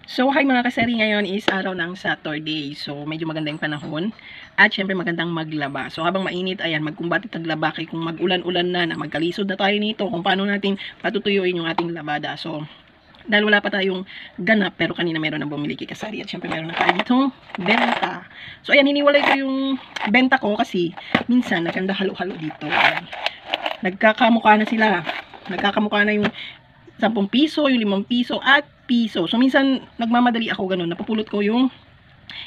So, hi mga kasari, ngayon is araw ng Saturday. So, medyo maganda yung panahon. At syempre magandang maglaba. So, habang mainit, ayan, magkumbati taglaba. Kaya kung mag-ulan-ulan na magkalisod na tayo nito, kung paano natin patutuyuin yung ating labada. So, dahil wala pa tayong ganap, pero kanina meron na bumili kay kasari. At syempre meron na tayo ditong benta. So, ayan, hiniwalay ko yung benta ko kasi minsan naganda halo-halo dito. Ayan. Nagkakamukha na sila. Nagkakamukha na yung 10 piso, yung 5 piso at piso. So, minsan, nagmamadali ako ganun. Napupulot ko yung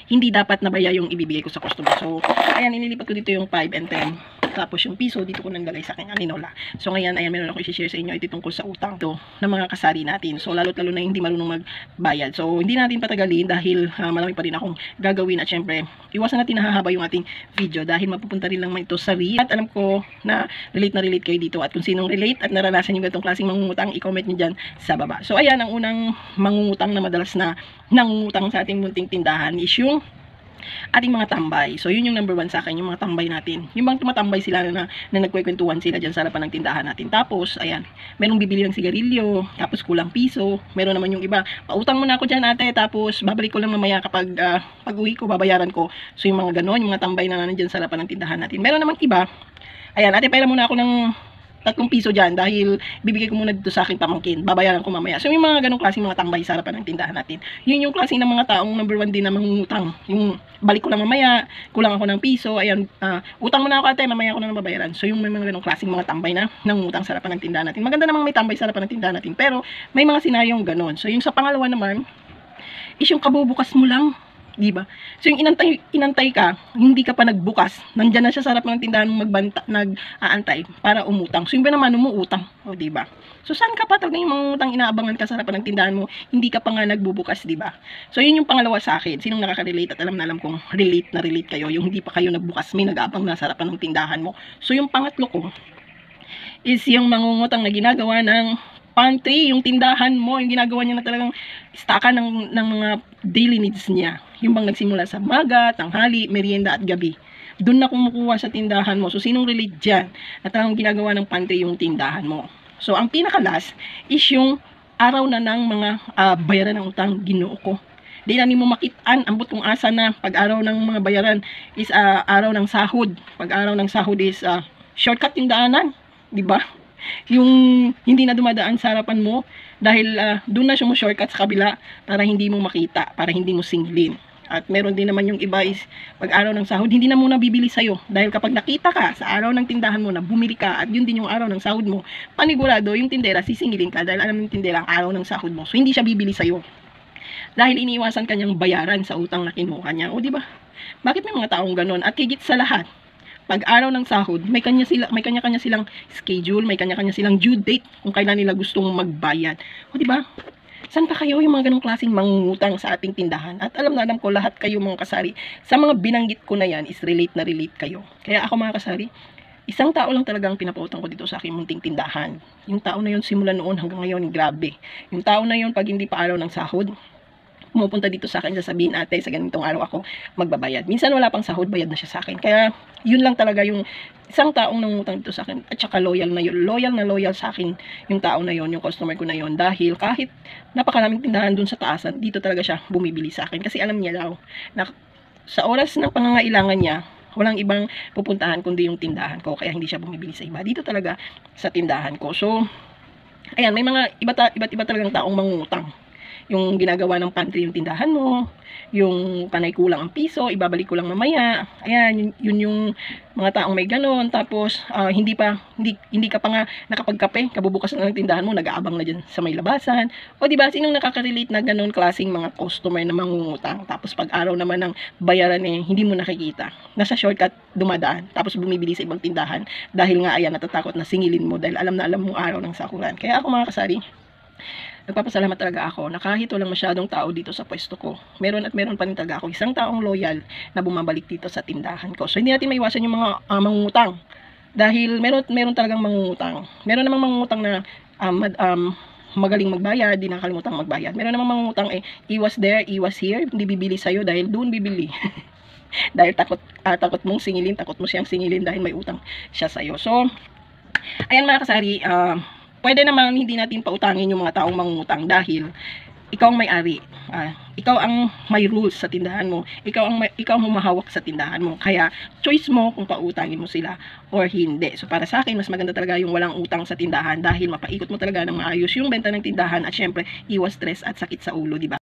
hindi dapat na baya yung ibibigay ko sa customer. So, ayan, inilipat ko dito yung 5 and 10. Tapos yung piso, dito ko nang lagay sa aking aninola. So, ngayon, ayan, meron ako i-share sa inyo ito tungkol sa utang to ng mga kasari natin. So, lalo't lalo na hindi marunong magbayad. So, hindi natin patagalin dahil marami pa rin akong gagawin. At syempre, iwasan natin nahahaba yung ating video dahil mapupunta rin lang ito sa reel. At alam ko na relate kayo dito. At kung sinong relate at naranasan yung ganitong klaseng mangungutang, i-comment nyo dyan sa baba. So, ayan, ang unang mangungutang na madalas na nangungutang sa ating munting tindahan is yung ating mga tambay. So, yun yung number 1 sa akin, yung mga tambay natin. Yung mga tumatambay sila na nagkwekwentuhan sila dyan sa harapan ng tindahan natin. Tapos, ayan, merong bibili ng sigarilyo, tapos kulang piso. Meron naman yung iba, pautang mo na ako dyan ate, tapos babalik ko lang mamaya kapag pag uwi ko, babayaran ko. So, yung mga ganon, yung mga tambay na nandyan sa harapan ng tindahan natin. Meron naman iba, ayan, ate, pailan muna ako ng 3 piso dyan dahil bibigay ko muna dito sa aking pamangkin. Babayaran ko mamaya. So, yung mga ganong klaseng mga tambay sa harapan ng tindahan natin. Yun yung klaseng ng mga taong number 1 din na mangungutang. Yung balik ko lang mamaya, kulang ako ng piso, ayan, utang mo na ako ate, mamaya ako na babayaran. So, yung may mga ganong klaseng mga tambay na nangungutang sa harapan ng tindahan natin. Maganda namang may tambay sa harapan ng tindahan natin, pero may mga senaryong ganon. So, yung sa pangalawa naman, is yung kabubukas mo lang. Diba? So yung inantay ka, hindi ka pa nagbukas. Nandiyan na siya sa harap ng tindahan mong nag-aantay para umutang. So yung ba naman umuutang, o di ba? So saan ka pa talaga yung mga utang inaabangan ka sa harapan ng tindahan mo, hindi ka pa nga nagbubukas, di ba? So yun yung pangalawa sa akin. Sinong nakaka-relate at alam na alam kong relate na relate kayo, yung hindi pa kayo nagbukas, may nag-aabang na sa harapan ng tindahan mo. So yung pangatlo ko is yung mangungutang na ginagawa ng pantry, yung tindahan mo, yung ginagawa niya na talagang staka ng mga daily needs niya. Yung bang nagsimula sa maga, tanghali, merienda at gabi. Doon na kumukuha sa tindahan mo. So, sinong relate dyan? Na talagang ginagawa ng pantry yung tindahan mo. So, ang pinaka-last is yung araw na ng mga bayaran ng utang, Ginoo ko. Di na mo makitaan, ambot kong asa na pag-araw ng mga bayaran is araw ng sahod. Pag-araw ng sahod is shortcut yung daanan. Diba? Yung hindi na dumadaan sa harapan mo dahil doon na siya mo shortcut sa kabila para hindi mo makita, para hindi mo singlin. At meron din naman yung iba is pag araw ng sahod, hindi na muna bibili sa'yo. Dahil kapag nakita ka sa araw ng tindahan mo na bumili ka at yun din yung araw ng sahod mo, panigurado yung tindera sisingilin ka dahil alam ng tindera ang araw ng sahod mo. So hindi siya bibili sa'yo. Dahil iniiwasan kanyang bayaran sa utang na kinuha niya. O di ba? Bakit may mga taong ganon? At higit sa lahat, pag araw ng sahod, may kanya-kanya silang schedule, may kanya-kanya silang due date kung kailan nila gustong magbayad. O di ba? Saan pa kayo yung mga ganong klaseng mangungutang sa ating tindahan? At alam na alam ko lahat kayo mga kasari, sa mga binanggit ko na yan is relate na relate kayo. Kaya ako mga kasari, isang tao lang talagang pinapautang ko dito sa aking munting tindahan. Yung tao na yun simula noon hanggang ngayon, grabe. Yung tao na yun pag hindi pa araw ng sahod, pumupunta dito sa akin, sasabihin ate, sa ganitong araw ako magbabayad. Minsan wala pang sahod, bayad na siya sa akin. Kaya yun lang talaga yung isang taong nangungutang dito sa akin. At saka loyal na yun. Loyal sa akin yung tao na yun, yung customer ko na yun. Dahil kahit napakaraming tindahan dun sa taasan, dito talaga siya bumibili sa akin. Kasi alam niya daw na sa oras ng pangangailangan niya, walang ibang pupuntahan kundi yung tindahan ko. Kaya hindi siya bumibili sa iba. Dito talaga sa tindahan ko. So, ayan, may mga iba't iba talagang taong mangungutang. Yung ginagawa ng pantry yung tindahan mo, yung panay kulang ang piso, ibabalik ko lang mamaya. Ayan, yun yung mga taong may ganon. Tapos, hindi ka pa nga nakapagkape, kabubukas na ng tindahan mo, nag-aabang na dyan sa may labasan. O diba, sinong nakaka-relate na ganon klaseng mga customer na mangungutang? Tapos pag araw naman ng bayaran hindi mo nakikita. Nasa shortcut dumadaan, tapos bumibili sa ibang tindahan. Dahil nga, ayan, natatakot na singilin mo dahil alam na alam mo araw ng sakuran. Kaya ako mga kasari, nagpapasalamat talaga ako na kahit walang masyadong tao dito sa pwesto ko, meron pa rin talaga ako isang taong loyal na bumabalik dito sa tindahan ko. So hindi natin maiwasan yung mga mangungutang dahil meron talagang mangungutang. Meron namang mangungutang na magaling magbayad, di nakalimutan magbayad. Meron namang mangungutang iwas there, iwas here, hindi bibili sa'yo dahil doon bibili. Dahil takot mong singilin, takot mo siyang singilin dahil may utang siya sa'yo. So, ayan mga kasari, pwede naman hindi natin pautangin yung mga taong mangungutang dahil ikaw ang may-ari. Ikaw ang may rules sa tindahan mo. Ikaw ang humahawak sa tindahan mo. Kaya choice mo kung pautangin mo sila or hindi. So para sa akin, mas maganda talaga yung walang utang sa tindahan dahil mapaikot mo talaga ng maayos yung benta ng tindahan at syempre iwas stress at sakit sa ulo, di ba?